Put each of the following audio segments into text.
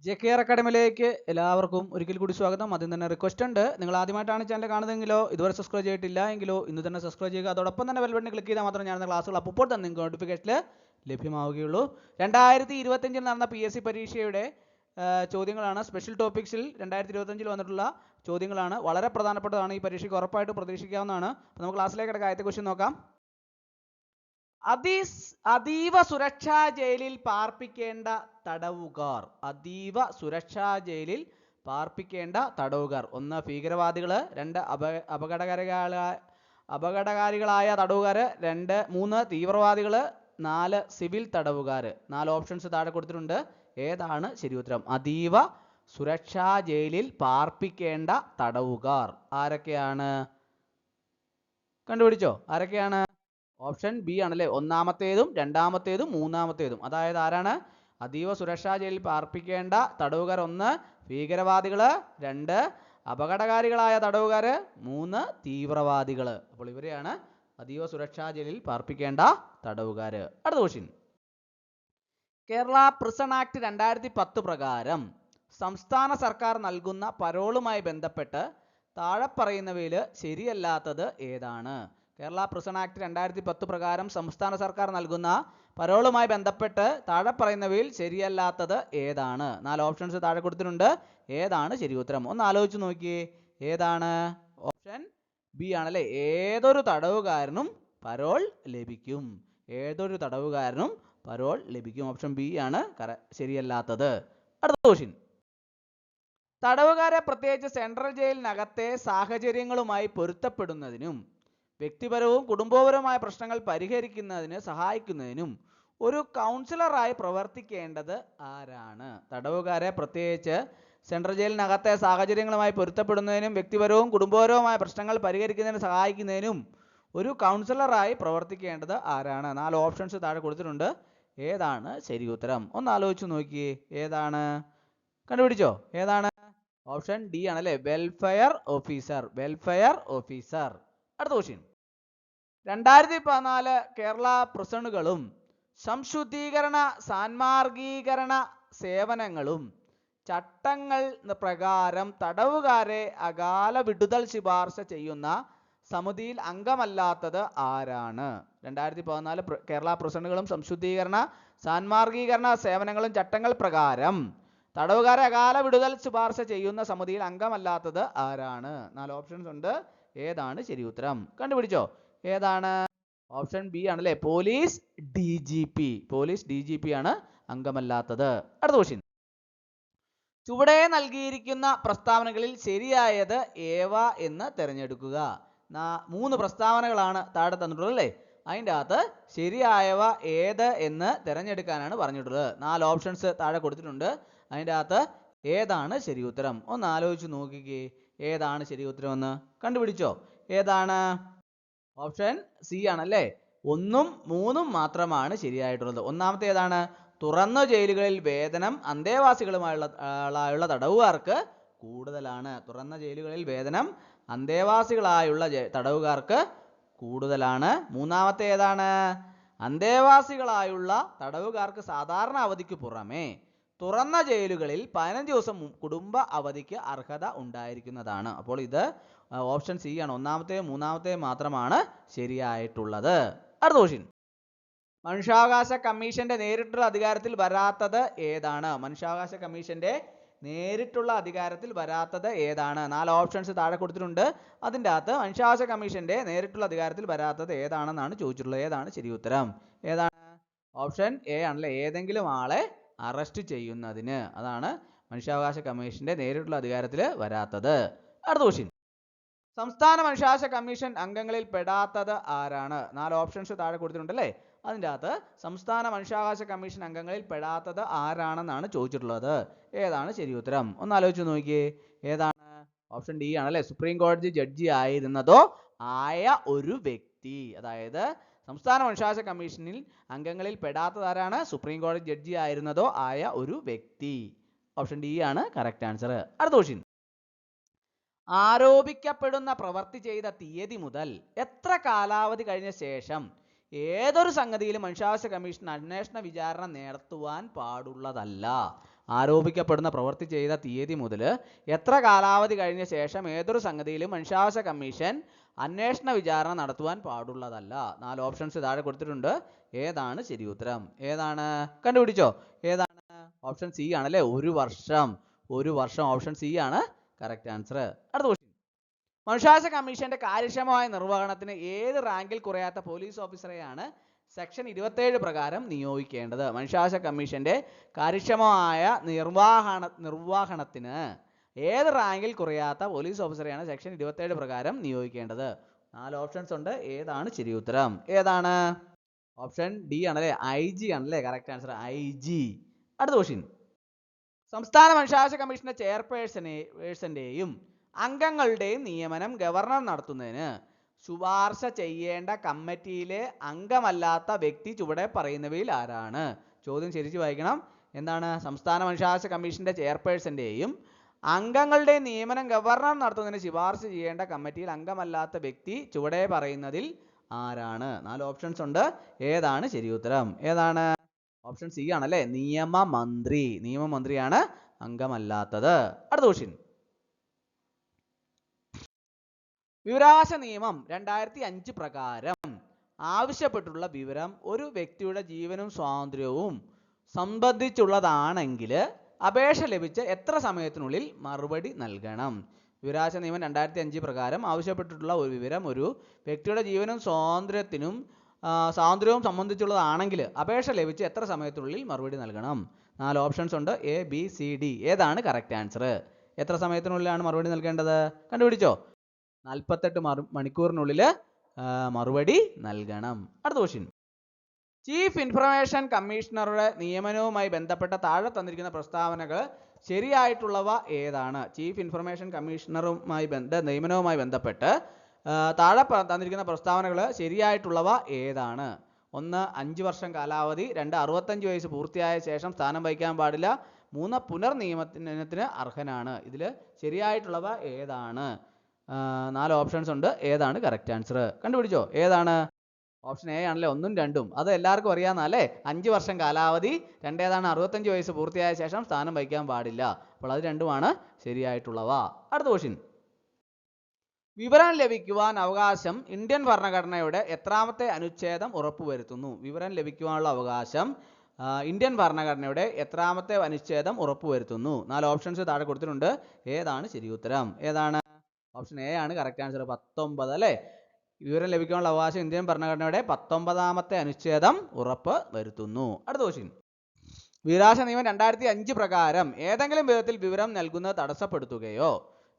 JKR അക്കാഡമിയിലേക്ക് എല്ലാവർക്കും ഒരിക്കൽ കൂടി സ്വാഗതം. ആദ്യം തന്നെ റിക്വസ്റ്റ് ഉണ്ട്, നിങ്ങൾ ആദ്യമായിട്ടാണ് ചാനൽ കാണുന്നതെങ്കിലോ ഇതുവരെ സബ്സ്ക്രൈബ് ചെയ്തിട്ടില്ല എങ്കിലോ ഇന്ന് തന്നെ സബ്സ്ക്രൈബ് ചെയ്യുക. അതോടൊപ്പം തന്നെ ബെൽ ബട്ടൺ ക്ലിക്ക് ചെയ്താൽ മാത്രമേ ഞാൻ ക്ലാസ്സുകൾ അപ്പോൾ തന്നെ നിങ്ങൾക്ക് നോട്ടിഫിക്കേഷനിൽ ലഭ്യമാവുകയുള്ളൂ. 2025 നടന്ന PSC പരീക്ഷയുടെ ചോദ്യങ്ങളാണ്. സ്പെഷ്യൽ ടോപ്പിക്സിൽ 2025 വന്നിട്ടുള്ള ചോദ്യങ്ങളാണ്. വളരെ പ്രധാനപ്പെട്ടതാണ്. ഈ പരീക്ഷയ്ക്ക് ഉറപ്പായിട്ട് പ്രതീക്ഷിക്കാവുന്നതാണ്. അപ്പോൾ നമുക്ക് ക്ലാസ്സിലേക്ക് കിടക്കാം. ആദ്യത്തെ ക്വസ്റ്റ്യൻ നോക്കാം. അതീവ സുരക്ഷാ ജയിലിൽ പാർപ്പിക്കേണ്ട തടവുകാർ. അതീവ സുരക്ഷാ ജയിലിൽ പാർപ്പിക്കേണ്ട തടവുകാർ. 1 ഭീകരവാദികൾ, 2 അപകടകാരികളായ തടവുകാർ, 3 തീവ്രവാദികൾ, 4 സിവിൽ തടവുകാർ. 4 ഓപ്ഷൻസ് താഴെ കൊടുത്തിട്ടുണ്ട്. ഏതാണ് ശരി ഉത്തരം? അതീവ സുരക്ഷാ ജയിലിൽ പാർപ്പിക്കേണ്ട തടവുകാർ ആരൊക്കെയാണ്? കണ്ടുപിടിച്ചോ? ആരൊക്കെയാണ്? ഓപ്ഷൻ ബി ആണല്ലേ. ഒന്നാമത്തേതും രണ്ടാമത്തേതും മൂന്നാമത്തേതും. അതായത് ആരാണ്? അതീവ സുരക്ഷാ ജയിലിൽ പാർപ്പിക്കേണ്ട തടവുകാർ 1 ഭീകരവാദികൾ, 2 അപകടകാരികളായ തടവുകാർ, 3 തീവ്രവാദികൾ. അപ്പോൾ ഇവരെയാണ് അതീവ സുരക്ഷാ ജയിലിൽ പാർപ്പിക്കേണ്ട തടവുകാർ. അടുത്ത ക്വസ്റ്റ്യൻ. കേരള പ്രിസൺ ആക്ട് 2010 പ്രകാരം സംസ്ഥാന സർക്കാർ നൽകുന്ന പരോളുമായി ബന്ധപ്പെട്ട് താഴെ പറയുന്നവയിൽ ശരിയല്ലാത്തത് ഏതാണ്? കേരള പ്രിസൺ ആക്ട് 2010 പ്രകാരം സംസ്ഥാന സർക്കാർ നൽകുന്ന പരോളുമായി ബന്ധപ്പെട്ട് താഴെ പറയുന്നവയിൽ ശരിയല്ലാത്തത് ഏതാണ്? 4 ഓപ്ഷൻസ് താഴെ കൊടുത്തിട്ടുണ്ട്. ഏതാണ് ശരി ഉത്തരം? ഒന്ന് ആലോചിച്ച് നോക്കിയേ. ഏതാണ്? ഓപ്ഷൻ ബി ആണല്ലേ. ഏതൊരു തടവുകാരനും പരോൾ ലഭിക്കും. ഏതൊരു തടവുകാരനും പരോൾ ലഭിക്കും. ഓപ്ഷൻ ബി ആണ് ശരിയല്ലാത്തത്. അടുത്ത ക്വസ്റ്റ്യൻ. തടവുകാരെ പ്രത്യേകിച്ച് സെൻട്രൽ ജയിലിനകത്തെ സാഹചര്യങ്ങളുമായി പൊരുത്തപ്പെടുന്നതിനും വ്യക്തിപരവും കുടുംബപരവുമായ പ്രശ്നങ്ങൾ പരിഹരിക്കുന്നതിന് സഹായിക്കുന്നതിനും ഒരു കൗൺസിലറായി പ്രവർത്തിക്കേണ്ടത് ആരാണ്? തടവുകാരെ പ്രത്യേകിച്ച് സെൻട്രൽ ജയിലിനകത്തെ സാഹചര്യങ്ങളുമായി പൊരുത്തപ്പെടുന്നതിനും വ്യക്തിപരവും കുടുംബപരവുമായ പ്രശ്നങ്ങൾ പരിഹരിക്കുന്നതിന് സഹായിക്കുന്നതിനും ഒരു കൗൺസിലറായി പ്രവർത്തിക്കേണ്ടത് ആരാണ്? 4 ഓപ്ഷൻസ് താഴെ കൊടുത്തിട്ടുണ്ട്. ഏതാണ് ശരി ഉത്തരം? ഒന്ന് ആലോചിച്ച് നോക്കിയേ. ഏതാണ്? കണ്ടുപിടിച്ചോ? ഏതാണ്? ഓപ്ഷൻ ഡി ആണല്ലേ. Welfare officer. Welfare officer. അടുത്ത ക്വസ്റ്റ്യൻ. 2014 കേരള പ്രിസണുകളും സംശുദ്ധീകരണ സാന്മാർഗീകരണ സേവനങ്ങളും ചട്ടങ്ങൾ പ്രകാരം തടവുകാരെ അകാല വിടുതൽ ശുപാർശ ചെയ്യുന്ന സമിതിയിൽ അംഗമല്ലാത്തത് ആരാണ്? 2014 കേരള പ്രിസണുകളും സംശുദ്ധീകരണ സാന്മാർഗീകരണ സേവനങ്ങളും ചട്ടങ്ങൾ പ്രകാരം തടവുകാരെ അകാല വിടുതൽ ശുപാർശ ചെയ്യുന്ന സമിതിയിൽ അംഗമല്ലാത്തത് ആരാണ്? 4 ഓപ്ഷൻസ് ഉണ്ട്. ഏതാണ് ശരി ഉത്തരം? കണ്ടുപിടിച്ചോ? ഏതാണ്? ഓപ്ഷൻ ബി ആണല്ലേ. Police DGP. പോലീസ് DGP ആണ് അംഗമല്ലാത്തത്. അടുത്ത ക്വസ്റ്റ്യൻ. ചുവടെ നൽകിയിരിക്കുന്ന പ്രസ്താവനകളിൽ ശരിയായത് ഏവ എന്ന് തിരഞ്ഞെടുക്കുക. 3 പ്രസ്താവനകളാണ് താഴെ തന്നിട്ടുള്ളത് അല്ലേ. അതിൻ്റെ അകത്ത് ശരിയായവ ഏത് എന്ന് തിരഞ്ഞെടുക്കാനാണ് പറഞ്ഞിട്ടുള്ളത്. 4 ഓപ്ഷൻസ് താഴെ കൊടുത്തിട്ടുണ്ട്. അതിൻ്റെ അകത്ത് ഏതാണ് ശരി ഉത്തരം? ഒന്ന് ആലോചിച്ച് നോക്കിക്കേ. ഏതാണ് ശരി ഉത്തരം എന്ന് കണ്ടുപിടിച്ചോ? ഏതാണ്? ഓപ്ഷൻ സി ആണല്ലേ. 1ഉം 3ഉം മാത്രമാണ് ശരിയായിട്ടുള്ളത്. ഒന്നാമത്തെ ഏതാണ്? തുറന്ന ജയിലുകളിൽ വേതനം അന്തേവാസികളുമായുള്ള തടവുകാർക്ക് കൂടുതലാണ്. തുറന്ന ജയിലുകളിൽ വേതനം അന്തേവാസികളായുള്ള തടവുകാർക്ക് കൂടുതലാണ്. മൂന്നാമത്തെ ഏതാണ്? അന്തേവാസികളായുള്ള തടവുകാർക്ക് സാധാരണ അവധിക്ക് പുറമെ തുറന്ന ജയിലുകളിൽ 15 ദിവസം കുടുംബ അവധിക്ക് അർഹത ഉണ്ടായിരിക്കുന്നതാണ്. അപ്പോൾ ഇത് ഓപ്ഷൻ സി ആണ്. ഒന്നാമത്തെയും മൂന്നാമത്തെയും മാത്രമാണ് ശരിയായിട്ടുള്ളത്. അടുത്ത ക്വസ്റ്റ്യൻ. മനുഷ്യാവകാശ കമ്മീഷന്റെ നേരിട്ടുള്ള അധികാരത്തിൽ വരാത്തത് ഏതാണ്? മനുഷ്യാവകാശ കമ്മീഷന്റെ നേരിട്ടുള്ള അധികാരത്തിൽ വരാത്തത് ഏതാണ്? 4 ഓപ്ഷൻസ് താഴെ കൊടുത്തിട്ടുണ്ട്. അതിൻ്റെ അകത്ത് മനുഷ്യാവകാശ കമ്മീഷന്റെ നേരിട്ടുള്ള അധികാരത്തിൽ വരാത്തത് ഏതാണെന്നാണ് ചോദിച്ചിട്ടുള്ളത്. ഏതാണ് ശരി ഉത്തരം? ഏതാണ്? ഓപ്ഷൻ എ ആണല്ലേ. ഏതെങ്കിലും ആളെ അറസ്റ്റ് ചെയ്യുന്നതിന്. അതാണ് മനുഷ്യാവകാശ കമ്മീഷന്റെ നേരിട്ടുള്ള അധികാരത്തിൽ വരാത്തത്. അടുത്ത ക്വസ്റ്റ്യൻ. സംസ്ഥാന മനുഷ്യാവകാശ കമ്മീഷൻ അംഗങ്ങളിൽ പെടാത്തത് ആരാണ്? 4 ഓപ്ഷൻസ് താഴെ കൊടുത്തിട്ടുണ്ടല്ലേ. അതിൻ്റെ അകത്ത് സംസ്ഥാന മനുഷ്യാവകാശ കമ്മീഷൻ അംഗങ്ങളിൽ പെടാത്തത് ആരാണെന്നാണ് ചോദിച്ചിട്ടുള്ളത്. ഏതാണ് ശരി ഉത്തരം? ഒന്ന് ആലോചിച്ച് നോക്കിയേ. ഏതാണ്? ഓപ്ഷൻ ഡി ആണല്ലേ. സുപ്രീം കോടതി ജഡ്ജി ആയിരുന്നതോ ആയ ഒരു വ്യക്തി. അതായത് സംസ്ഥാന മനുഷ്യാവകാശ കമ്മീഷനിൽ അംഗങ്ങളിൽ പെടാത്തത് ആരാണ്? സുപ്രീം കോടതി ജഡ്ജി ആയിരുന്നതോ ആയ ഒരു വ്യക്തി. ഓപ്ഷൻ ഡി ആണ് കറക്റ്റ് ആൻസർ. അടുത്ത ക്വസ്റ്റ്യൻ. ആരോപിക്കപ്പെടുന്ന പ്രവൃത്തി ചെയ്ത തീയതി മുതൽ എത്ര കാലാവധി കഴിഞ്ഞ ശേഷം ഏതൊരു സംഗതിയിലും മനുഷ്യാവകാശ കമ്മീഷൻ അന്വേഷണ വിചാരണ നടത്തുവാൻ പാടുള്ളതല്ല? ആരോപിക്കപ്പെടുന്ന പ്രവൃത്തി ചെയ്ത തീയതി മുതൽ എത്ര കാലാവധി കഴിഞ്ഞ ശേഷം ഏതൊരു സംഗതിയിലും മനുഷ്യാവകാശ കമ്മീഷൻ അന്വേഷണ വിചാരണ നടത്തുവാൻ പാടുള്ളതല്ല. 4 ഓപ്ഷൻസ് താഴെ കൊടുത്തിട്ടുണ്ട്. ഏതാണ് ശരി ഉത്തരം? ഏതാണ്? കണ്ടുപിടിച്ചോ? ഏതാണ്? ഓപ്ഷൻ സി ആണല്ലേ, 1 വർഷം. 1 വർഷം. ഓപ്ഷൻ സി ആണ് കറക്റ്റ് ആൻസർ. അടുത്ത ക്വസ്റ്റ്യൻ. മനുഷ്യാവകാശ കമ്മീഷന്റെ കാര്യക്ഷമമായ നിർവഹണത്തിന് ഏത് റാങ്കിൽ കുറയാത്ത പോലീസ് ഓഫീസറെയാണ് സെക്ഷൻ 27 പ്രകാരം നിയോഗിക്കേണ്ടത്? മനുഷ്യാവകാശ കമ്മീഷന്റെ കാര്യക്ഷമമായ നിർവഹണത്തിന് ഏത് റാങ്കിൽ കുറയാത്ത പോലീസ് ഓഫീസറെയാണ് സെക്ഷൻ 27 പ്രകാരം നിയോഗിക്കേണ്ടത്? 4 ഓപ്ഷൻസ് ഉണ്ട്. ഏതാണ് ശരി ഉത്തരം? ഏതാണ്? ഓപ്ഷൻ ഡി ആണല്ലേ, IG ആണല്ലേ കറക്റ്റ് ആൻസർ. IG. അടുത്ത ക്വസ്റ്റ്യൻ. സംസ്ഥാന മനുഷ്യാവകാശ കമ്മീഷന്റെ ചെയർപേഴ്സന്റെയും അംഗങ്ങളുടെയും നിയമനം ഗവർണർ നടത്തുന്നതിന് ശുപാർശ ചെയ്യേണ്ട കമ്മിറ്റിയിലെ അംഗമല്ലാത്ത വ്യക്തി ചുവടെ പറയുന്നവയിൽ ആരാണ്? ചോദ്യം ശരിച്ചു വായിക്കണം. എന്താണ്? സംസ്ഥാന മനുഷ്യാവകാശ കമ്മീഷന്റെ ചെയർപേഴ്സന്റെയും അംഗങ്ങളുടെയും നിയമനം ഗവർണർ നടത്തുന്നതിന് ശുപാർശ ചെയ്യേണ്ട കമ്മിറ്റിയിൽ അംഗമല്ലാത്ത വ്യക്തി ചുവടെ പറയുന്നതിൽ ആരാണ്? 4 ഓപ്ഷൻസ് ഉണ്ട്. ഏതാണ് ശരി ഉത്തരം? ഏതാണ്? ഓപ്ഷൻ സി ആണല്ലേ, നിയമമന്ത്രി. നിയമമന്ത്രിയാണ് അംഗമല്ലാത്തത്. അടുത്ത ക്വസ്റ്റ്യൻ. വിവരാവകാശ നിയമം 2005 പ്രകാരം ആവശ്യപ്പെട്ടുള്ള വിവരം ഒരു വ്യക്തിയുടെ ജീവനും സ്വാതന്ത്ര്യവും സംബന്ധിച്ചുള്ളതാണെങ്കിൽ അപേക്ഷ ലഭിച്ച് എത്ര സമയത്തിനുള്ളിൽ മറുപടി നൽകണം? വിവരാവകാശ നിയമം 2005 പ്രകാരം ആവശ്യപ്പെട്ടിട്ടുള്ള ഒരു വിവരം ഒരു വ്യക്തിയുടെ ജീവനും സ്വാതന്ത്ര്യവും സംബന്ധിച്ചുള്ളതാണെങ്കിൽ അപേക്ഷ ലഭിച്ച് എത്ര സമയത്തിനുള്ളിൽ മറുപടി നൽകണം? 4 ഓപ്ഷൻസ് ഉണ്ട്. A, B, C, D. ഏതാണ് കറക്റ്റ് ആൻസർ? എത്ര സമയത്തിനുള്ളിലാണ് മറുപടി നൽകേണ്ടത്? കണ്ടുപിടിച്ചോ? 48 മണിക്കൂറിനുള്ളിൽ മറുപടി നൽകണം. അടുത്ത ക്വസ്റ്റ്യൻ. ചീഫ് ഇൻഫർമേഷൻ കമ്മീഷണറുടെ നിയമനവുമായി ബന്ധപ്പെട്ട താഴെ തന്നിരിക്കുന്ന പ്രസ്താവനകൾ ശരിയായിട്ടുള്ളവ ഏതാണ്? ചീഫ് ഇൻഫർമേഷൻ കമ്മീഷണറുമായി നിയമനവുമായി ബന്ധപ്പെട്ട് താഴെ തന്നിരിക്കുന്ന പ്രസ്താവനകൾ ശരിയായിട്ടുള്ളവ ഏതാണ്? 1 5 വർഷം കാലാവധി, 2 65 വയസ്സ് പൂർത്തിയായ ശേഷം സ്ഥാനം വഹിക്കാൻ പാടില്ല, 3 പുനർനിയമനത്തിന് അർഹനാണ്. ഇതിൽ ശരിയായിട്ടുള്ളവ ഏതാണ്? 4 ഓപ്ഷൻസ് ഉണ്ട്. ഏതാണ് കറക്റ്റ് ആൻസർ? കണ്ടുപിടിച്ചോ? ഏതാണ്? ഓപ്ഷൻ എ ആണല്ലേ, 1ഉം 2ഉം. അത് എല്ലാവർക്കും അറിയാവുന്നല്ലേ. 5 വർഷം കാലാവധി, 2 ഏതാണ് 65 വയസ്സ് പൂർത്തിയായ ശേഷം സ്ഥാനം വഹിക്കാൻ പാടില്ല. അപ്പോൾ അത് 2ഉമാണ് ശരിയായിട്ടുള്ളവ. അടുത്ത ക്വസ്റ്റ്യൻ. വിവരം ലഭിക്കുവാൻ അവകാശം ഇന്ത്യൻ ഭരണഘടനയുടെ എത്രാമത്തെ അനുച്ഛേദം ഉറപ്പുവരുത്തുന്നു? വിവരം ലഭിക്കുവാനുള്ള അവകാശം ഇന്ത്യൻ ഭരണഘടനയുടെ എത്രാമത്തെ അനുച്ഛേദം ഉറപ്പുവരുത്തുന്നു? 4 ഓപ്ഷൻസ് താഴെ കൊടുത്തിട്ടുണ്ട്. ഏതാണ് ശരി ഉത്തരം? ഏതാണ്? ഓപ്ഷൻ എ ആണ് കറക്റ്റ് ആൻസർ. 19 അല്ലേ. വിവരം ലഭിക്കാനുള്ള അവകാശം ഇന്ത്യൻ ഭരണഘടനയുടെ 19ാമത്തെ അനുച്ഛേദം ഉറപ്പ് വരുത്തുന്നു. അടുത്ത ക്വസ്റ്റ്യൻ. വിവരാവകാശ നിയമം 2005 പ്രകാരം ഏതെങ്കിലും വിധത്തിൽ വിവരം നൽകുന്നത് തടസ്സപ്പെടുത്തുകയോ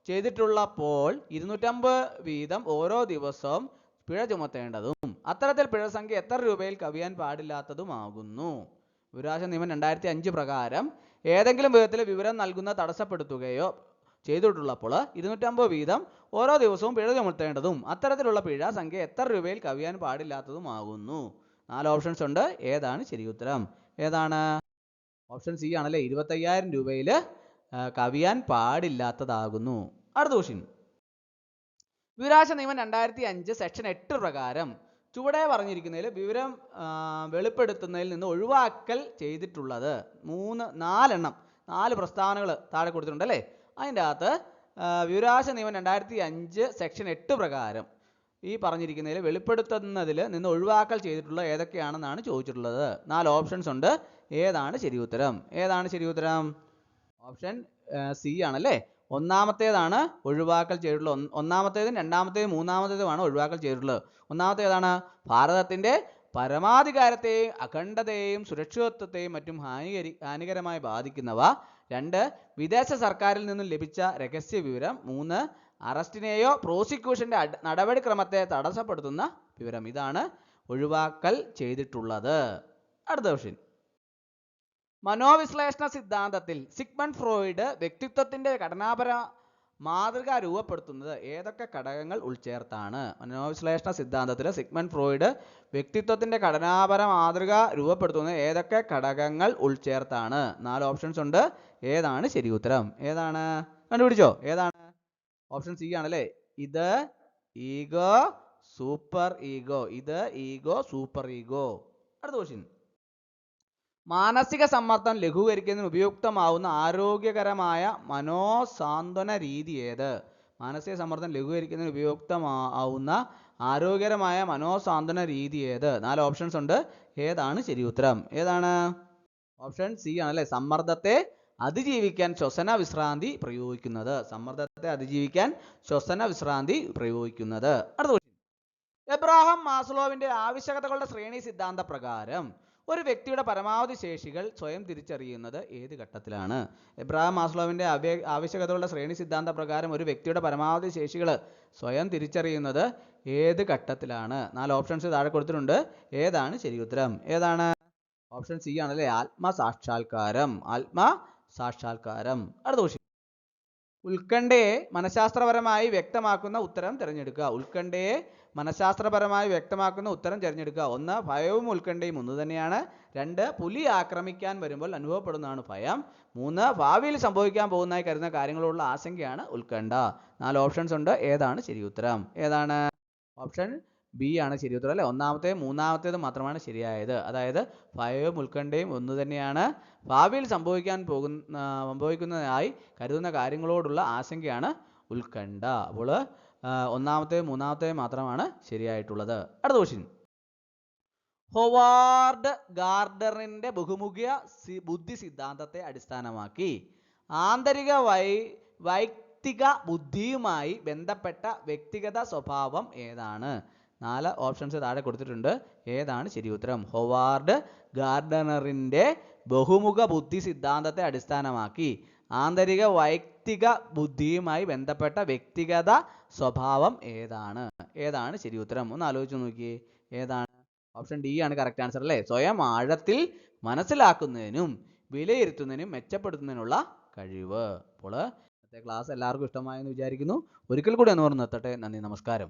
ചെയ്തിട്ടുള്ളപ്പോൾ 250 വീതം ഓരോ ദിവസവും പിഴ ചുമത്തേണ്ടതും അത്തരത്തിൽ പിഴ സംഖ്യ എത്ര രൂപയിൽ കവിയാൻ പാടില്ലാത്തതുമാകുന്നു? വിവരാവകാശ നിയമം 2005 പ്രകാരം ഏതെങ്കിലും വിധത്തിൽ വിവരം നൽകുന്നത് തടസ്സപ്പെടുത്തുകയോ ചെയ്തിട്ടുള്ളപ്പോൾ 250 വീതം ഓരോ ദിവസവും പിഴ ചുമത്തേണ്ടതും അത്തരത്തിലുള്ള പിഴ സംഖ്യ എത്ര രൂപയിൽ കവിയാൻ പാടില്ലാത്തതുമാകുന്നു? 4 ഓപ്ഷൻസ് ഉണ്ട്. ഏതാണ് ശരി ഉത്തരം? ഏതാണ്? ഓപ്ഷൻ സി ആണല്ലേ, 25,000 രൂപയിൽ കവിയാൻ പാടില്ലാത്തതാകുന്നു. അടുത്ത ക്വസ്റ്റ്യൻ. വിവരാവകാശ നിയമം 2005 സെക്ഷൻ 8 പ്രകാരം ചുവടെ പറഞ്ഞിരിക്കുന്നതിൽ വിവരം വെളിപ്പെടുത്തുന്നതിൽ നിന്ന് ഒഴിവാക്കൽ ചെയ്തിട്ടുള്ളത് 4 പ്രസ്താവനകൾ താഴെ കൊടുത്തിട്ടുണ്ട് അല്ലേ. അതിൻ്റെ അകത്ത് വിവരാവകാശ നിയമം 2005 സെക്ഷൻ 8 പ്രകാരം ഈ പറഞ്ഞിരിക്കുന്നതിൽ വെളിപ്പെടുത്തുന്നതിൽ നിന്ന് ഒഴിവാക്കൽ ചെയ്തിട്ടുള്ള ഏതൊക്കെയാണെന്നാണ് ചോദിച്ചിട്ടുള്ളത്. 4 ഓപ്ഷൻസ് ഉണ്ട്. ഏതാണ് ശരി ഉത്തരം? ഏതാണ് ശരി ഉത്തരം? ഓപ്ഷൻ സി ആണല്ലേ. ഒന്നാമത്തേതാണ് ഒഴിവാക്കൽ ചെയ്തിട്ടുള്ളത്. ഒന്നാമത്തേതും രണ്ടാമത്തേതും മൂന്നാമത്തേതുമാണ് ഒഴിവാക്കൽ ചെയ്തിട്ടുള്ളത്. ഒന്നാമത്തേതാണ് ഭാരതത്തിൻ്റെ പരമാധികാരത്തെയും അഖണ്ഡതയെയും സുരക്ഷിതത്വത്തെയും മറ്റും ഹാനികരമായി ബാധിക്കുന്നവ. 2 വിദേശ സർക്കാരിൽ നിന്നും ലഭിച്ച രഹസ്യ വിവരം. 3 അറസ്റ്റിനെയോ പ്രോസിക്യൂഷന്റെ നടപടിക്രമത്തെ തടസ്സപ്പെടുത്തുന്ന വിവരം. ഇതാണ് ഒഴിവാക്കൽ ചെയ്തിട്ടുള്ളത്. അടുത്ത ക്വസ്റ്റ്യൻ. മനോവിശ്ലേഷണ സിദ്ധാന്തത്തിൽ സിഗ്മണ്ട് ഫ്രോയിഡ് വ്യക്തിത്വത്തിന്റെ ഘടനാപര മാതൃക രൂപപ്പെടുത്തുന്നത് ഏതൊക്കെ ഘടകങ്ങൾ ഉൾച്ചേർത്താണ്? മനോവിശ്ലേഷണ സിദ്ധാന്തത്തിൽ സിഗ്മണ്ട് ഫ്രോയിഡ് വ്യക്തിത്വത്തിന്റെ ഘടനാപര മാതൃക രൂപപ്പെടുത്തുന്നത് ഏതൊക്കെ ഘടകങ്ങൾ ഉൾച്ചേർത്താണ്? 4 ഓപ്ഷൻസ് ഉണ്ട്. ഏതാണ് ശരി ഉത്തരം? ഏതാണ്? കണ്ടുപിടിച്ചോ? ഏതാണ്? ഓപ്ഷൻ സി ആണല്ലേ. ഇത് ഈഗോ സൂപ്പർ ഈഗോ. ഇത് ഈഗോ സൂപ്പർ ഈഗോ. അടുത്ത ക്വസ്റ്റ്യൻ. മാനസിക സമ്മർദ്ദം ലഘൂകരിക്കുന്നതിന് ഉപയുക്തമാവുന്ന ആരോഗ്യകരമായ മനോസാന്ത്വന രീതി ഏത്? മാനസിക സമ്മർദ്ദം ലഘൂകരിക്കുന്നതിന് ഉപയുക്തമാവുന്ന ആരോഗ്യകരമായ മനോസാന്ത്വന രീതി ഏത്? 4 ഓപ്ഷൻസ് ഉണ്ട്. ഏതാണ് ശരി ഉത്തരം? ഏതാണ്? ഓപ്ഷൻ സി ആണ് അല്ലേ. സമ്മർദ്ദത്തെ അതിജീവിക്കാൻ ശ്വസന വിശ്രാന്തി പ്രയോഗിക്കുന്നത്. സമ്മർദ്ദത്തെ അതിജീവിക്കാൻ ശ്വസന വിശ്രാന്തി പ്രയോഗിക്കുന്നത്. അടുത്ത ക്വസ്റ്റ്യൻ. എബ്രാഹാം മാസ്ലോവിന്റെ ആവശ്യകതകളുടെ ശ്രേണി സിദ്ധാന്ത പ്രകാരം ഒരു വ്യക്തിയുടെ പരമാവധി ശേഷികൾ സ്വയം തിരിച്ചറിയുന്നത് ഏത് ഘട്ടത്തിലാണ്? എബ്രാഹാം മാസ്ലോവിന്റെ ആവശ്യകതകളുടെ ശ്രേണി സിദ്ധാന്ത പ്രകാരം ഒരു വ്യക്തിയുടെ പരമാവധി ശേഷികൾ സ്വയം തിരിച്ചറിയുന്നത് ഏത് ഘട്ടത്തിലാണ്? 4 ഓപ്ഷൻസ് താഴെ കൊടുത്തിട്ടുണ്ട്. ഏതാണ് ശരി ഉത്തരം? ഏതാണ്? ഓപ്ഷൻ സി ആണല്ലേ. ആത്മസാക്ഷാത്കാരം. ആത്മസാക്ഷാത്കാരം. അടുത്ത ക്വസ്റ്റ്യൻ. ഉത്കണ്ഠയെ മനഃശാസ്ത്രപരമായി വ്യക്തമാക്കുന്ന ഉത്തരം തിരഞ്ഞെടുക്കുക. ഉത്കണ്ഠയെ മനഃശാസ്ത്രപരമായി വ്യക്തമാക്കുന്ന ഉത്തരം തിരഞ്ഞെടുക്കുക. 1 ഭയവും ഉത്കണ്ഠയും ഒന്ന് തന്നെയാണ്. 2 പുലി ആക്രമിക്കാൻ വരുമ്പോൾ അനുഭവപ്പെടുന്നതാണ് ഭയം. 3 ഭാവിയിൽ സംഭവിക്കാൻ പോകുന്നതായി കരുതുന്ന കാര്യങ്ങളോടുള്ള ആശങ്കയാണ് ഉത്കണ്ഠ. 4 ഓപ്ഷൻസ് ഉണ്ട്. ഏതാണ് ശരി ഉത്തരം? ഏതാണ്? ഓപ്ഷൻ ബി ആണ് ശരി ഉത്തരം അല്ലേ. ഒന്നാമത്തെ മൂന്നാമത്തേത് മാത്രമാണ് ശരിയായത്. അതായത് ഭയവും ഉത്കണ്ഠയും ഒന്ന് തന്നെയാണ്. ഭാവിയിൽ സംഭവിക്കുന്നതായി കരുതുന്ന കാര്യങ്ങളോടുള്ള ആശങ്കയാണ് ഉത്കണ്ഠ. അപ്പോൾ ഒന്നാമത്തെയും മൂന്നാമത്തെയും മാത്രമാണ് ശരിയായിട്ടുള്ളത്. അടുത്ത ക്വസ്റ്റ്യൻ. ഹൊവാർഡ് ഗാർഡനറിന്റെ ബഹുമുഖ ബുദ്ധി സിദ്ധാന്തത്തെ അടിസ്ഥാനമാക്കി ആന്തരിക വൈയക്തിക ബുദ്ധിയുമായി ബന്ധപ്പെട്ട വ്യക്തിഗത സ്വഭാവം ഏതാണ്? 4 ഓപ്ഷൻസ് താഴെ കൊടുത്തിട്ടുണ്ട്. ഏതാണ് ശരി ഉത്തരം? ഹൊവാർഡ് ഗാർഡനറിന്റെ ബഹുമുഖ ബുദ്ധി സിദ്ധാന്തത്തെ അടിസ്ഥാനമാക്കി ആന്തരിക വൈയക്തിക ബുദ്ധിയുമായി ബന്ധപ്പെട്ട വ്യക്തിഗത സ്വഭാവം ഏതാണ്? ഏതാണ് ശരി ഉത്തരം? ഒന്ന് ആലോചിച്ച് നോക്കിയേ. ഏതാണ്? ഓപ്ഷൻ ഡി ആണ് കറക്റ്റ് ആൻസർ അല്ലേ. സ്വയം ആഴത്തിൽ മനസ്സിലാക്കുന്നതിനും വിലയിരുത്തുന്നതിനും മെച്ചപ്പെടുത്തുന്നതിനുള്ള കഴിവ്. അപ്പോൾ ഇന്നത്തെ ക്ലാസ് എല്ലാവർക്കും ഇഷ്ടമായെന്ന് വിചാരിക്കുന്നു. ഒരിക്കൽ കൂടി ഒന്ന് നിർത്തട്ടെ. നന്ദി, നമസ്കാരം.